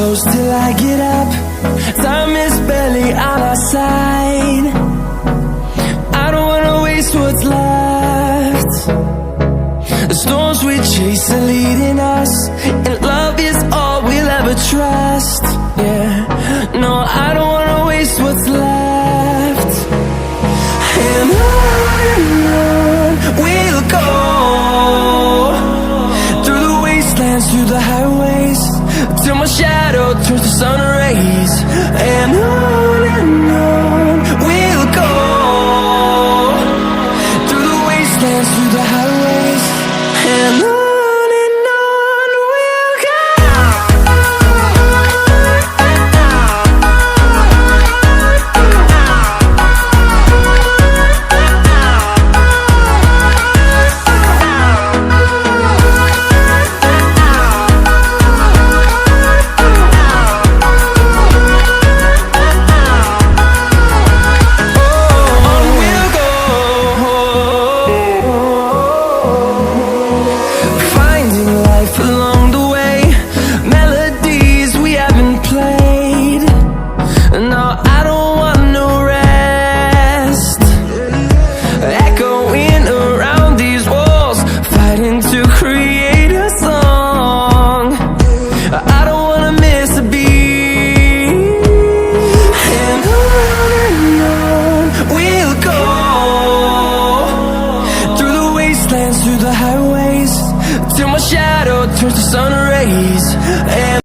close till I get up. Time is barely on our side. I don't wanna waste what's left. The storms we chase are leading us, and love is all we'll ever trust. Yeah, no, I don't wanna waste what's left. And on we'll go, through the wastelands, through the highways, till my shadow turns to sun rays. And on we'll go, through the wastelands, through the highways, and on we'll go. Through the highways, till my shadow turns to sun rays. And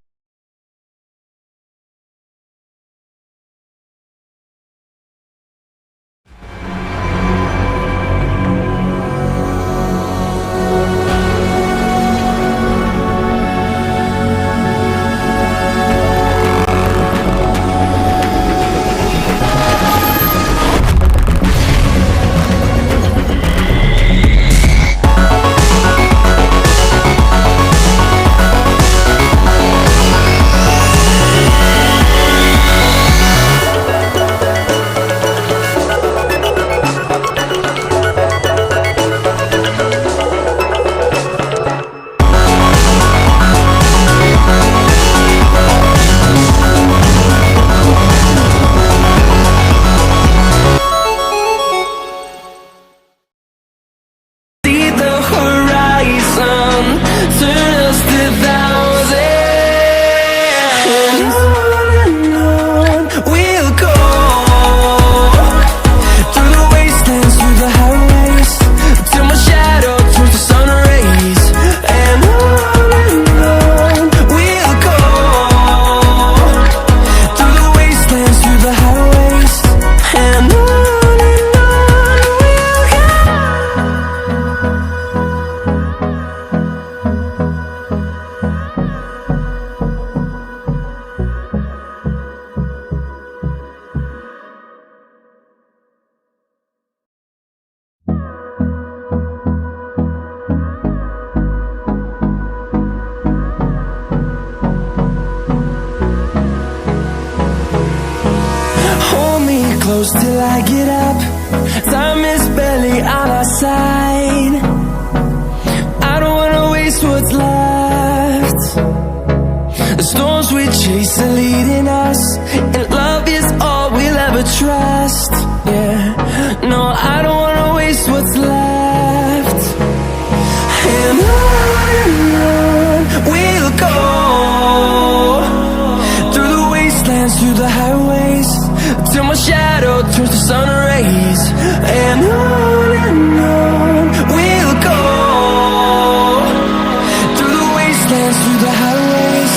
close till I get up. Time is barely on our side. I don't wanna waste what's left. The storms we chase are leading us, and love is all we'll ever trust. Yeah, no, I don't wanna waste what's left. And on we'll go, through the wastelands, through the highways, till my shadow turns to sun rays. And on we'll go, through the wastelands, through the highways,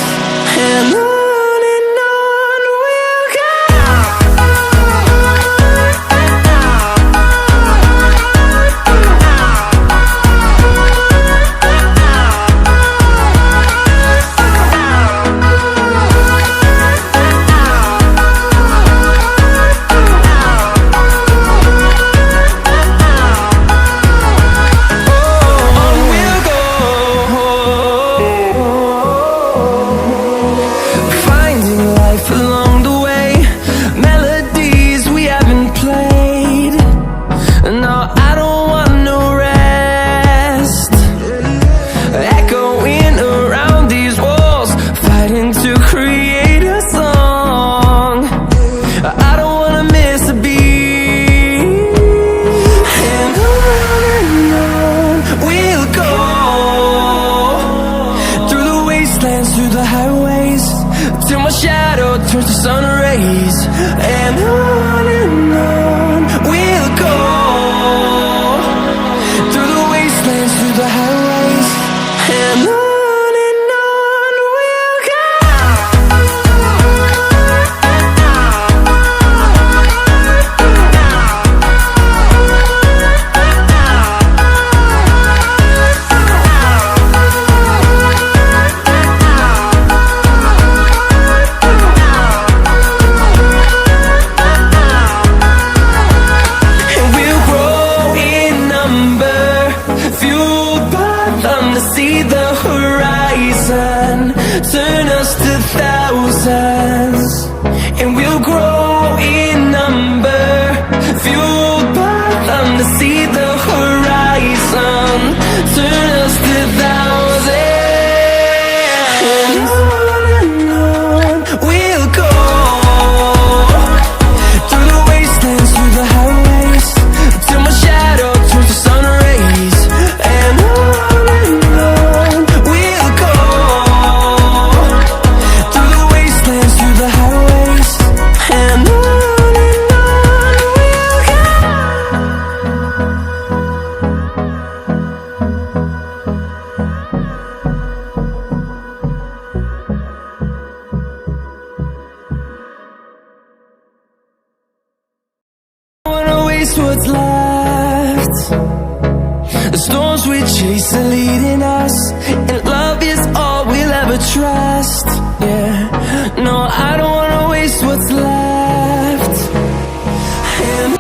and on we'll go. and on we'll go, through the wastelands, through the highways, and on we'll go. See the horizon, turn us to thousands, and we'll grow in number, fueled by them to see the horizon, turn us to thousands, and on we'll go, through the wastelands, through the highways, till my shadow turns to sun rays, and on what's left. The storms we chase are leading us, and love is all we'll ever trust. Yeah, no, I don't wanna waste what's left. And